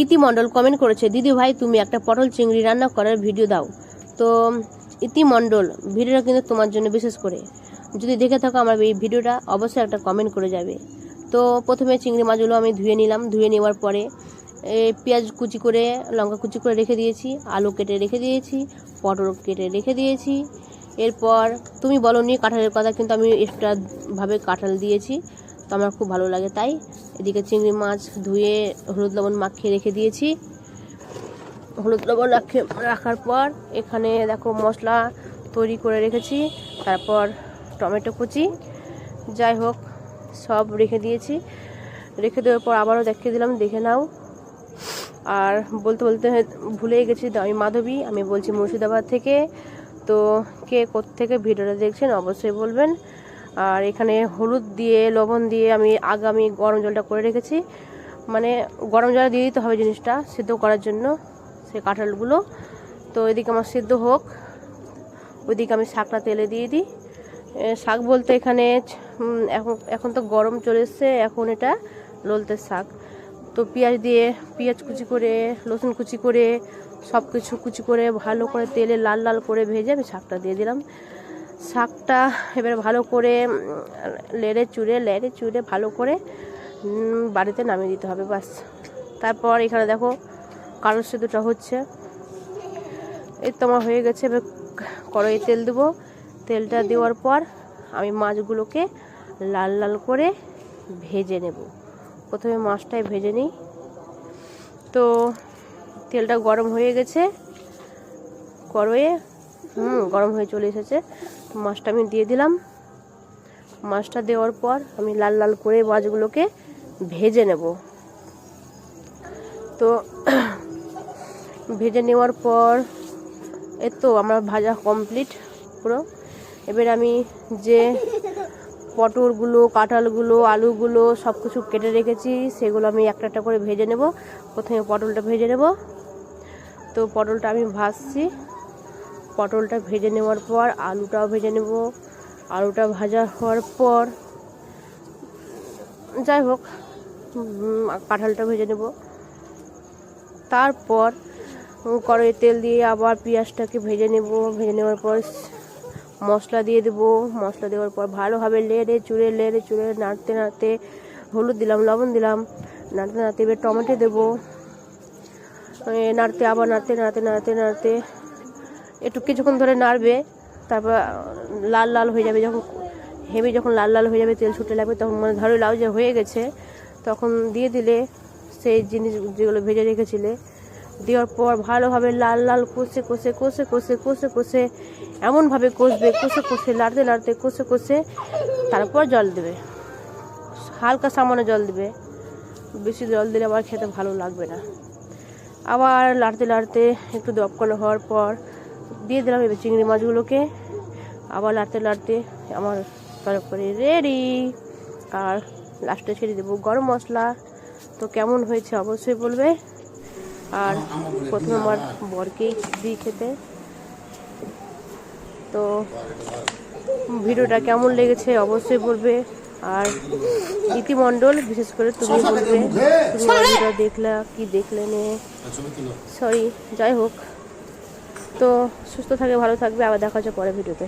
ইতি মণ্ডল কমেন্ট করেছে, দিদি ভাই তুমি একটা পটল চিংড়ি রান্না করার ভিডিও দাও। তো ইতি মণ্ডল, ভিডিওটা কিন্তু তোমার জন্য বিশেষ করে, যদি দেখে থাকো আমার এই ভিডিওটা অবশ্যই একটা কমেন্ট করে যাবে। তো প্রথমে চিংড়ি মাছগুলো আমি ধুয়ে নিলাম, ধুয়ে নেওয়ার পরে পেঁয়াজ কুচি করে, লঙ্কা কুচি করে রেখে দিয়েছি, আলু কেটে রেখে দিয়েছি, পটল কেটে রেখে দিয়েছি। এরপর তুমি বলো নি কাঁঠালের কথা, কিন্তু আমি এক্সট্রাভাবে কাঁঠাল দিয়েছি, তো আমার খুব ভালো লাগে তাই। এদিকে চিংড়ি মাছ ধুয়ে হলুদ লবণ মাখিয়ে রেখে দিয়েছি। হলুদ লবণ রাখার পর এখানে দেখো মশলা তৈরি করে রেখেছি, তারপর টমেটো কুচি, যাই হোক সব রেখে দিয়েছি। রেখে দেওয়ার পর আবারও দেখিয়ে দিলাম, দেখে নাও। আর বলতে বলতে ভুলেই গেছি, আমি মাধবী, আমি বলছি মুর্শিদাবাদ থেকে। তো কে কোত্থেকে ভিডিওটা দেখছেন অবশ্যই বলবেন। আর এখানে হলুদ দিয়ে লবণ দিয়ে আমি গরম জলটা করে রেখেছি, মানে গরম জল দিয়ে দিতে হবে জিনিসটা সিদ্ধ করার জন্য সে কাঁঠালগুলো। তো এদিকে আমার সিদ্ধ হোক, ওইদিকে আমি শাকটা তেলে দিয়ে দিই। শাক বলতে এখানে এখন তো গরম চলে এসছে, এখন এটা লোলতের শাক। তো পেঁয়াজ কুচি করে, রসুন কুচি করে, সব কিছু কুচি করে ভালো করে তেলে লাল লাল করে ভেজে আমি শাকটা দিয়ে দিলাম। শাকটা এবারে ভালো করে লেড়ে চুড়ে ভালো করে বাড়িতে নামিয়ে দিতে হবে, বাস। তারপর এখানে দেখো কালো সিদ্ধটা হচ্ছে, এই তো আমার হয়ে গেছে। এবার কড়াইয়ে তেল দেবো, তেলটা দেওয়ার পর আমি মাছগুলোকে লাল লাল করে ভেজে নেব। প্রথমে মাছটাই ভেজে নিই। তো তেলটা গরম হয়ে গেছে, কড়াইয়ে গরম হয়ে চলে এসেছে। মাছটা আমি দিয়ে দিলাম। মাছটা দেওয়ার পর আমি লাল লাল করে মাছগুলোকে ভেজে নেব। তো ভেজে নেওয়ার পর এই তো আমার ভাজা কমপ্লিট পুরো। এবার আমি যে পটলগুলো, কাঁঠালগুলো, আলুগুলো সব কিছু কেটে রেখেছি সেগুলো আমি একটা একটা করে ভেজে নেব। প্রথমে পটলটা ভেজে নেব। তো পটলটা আমি ভাজছি, পটলটা ভেজে নেওয়ার পর আলুটাও ভেজে নেব। আলুটা ভাজা হওয়ার পর যাই হোক কাঁঠালটা ভেজে নেব। তারপর কড়াইয়ে তেল দিয়ে আবার পেঁয়াজটাকে ভেজে নেব। ভেজে নেওয়ার পর মশলা দিয়ে দেবো। মশলা দেওয়ার পর ভালোভাবে লেড়ে চুড়ে নাড়তে নাড়তে হলুদ দিলাম, লবণ দিলাম, নাড়তে নাড়তে এবার টমেটো দেবো। নাড়তে একটু কিছুক্ষণ ধরে নাড়বে। তারপর লাল লাল হয়ে যাবে, যখন লাল লাল হয়ে যাবে, তেল ছুটে লাগবে, তখন মানে ধরে লাউ যে হয়ে গেছে, তখন দিয়ে দিলে সেই জিনিস যেগুলো ভেজে রেখেছিলে, দেওয়ার পর ভালোভাবে লাল লাল কষে এমনভাবে কষবে, নাড়তে কষে তারপর জল দেবে, হালকা সামান্য জল দেবে। বেশি জল দিলে আবার খেতে ভালো লাগবে না। আবার নাড়তে একটু দপকল হওয়ার পর দিয়ে দিলাম এবার চিংড়ি মাছগুলোকে। আবার নাড়তে আমার তরকারি রেডি। আর লাস্টে ছেড়ে দেবো গরম মশলা। তো কেমন হয়েছে অবশ্যই বলবে। আর প্রথমে আমার বরকেই দিই খেতে। তো ভিডিওটা কেমন লেগেছে অবশ্যই বলবে। আর ইতি মণ্ডল, বিশেষ করে তুমি বলবে তুমি আমার ভিডিও দেখলা কি দেখলে নে, সরি। যাই হোক, তো সুস্থ থাকে, ভালো থাকবে। আবার দেখা হচ্ছে পরের ভিডিওতে।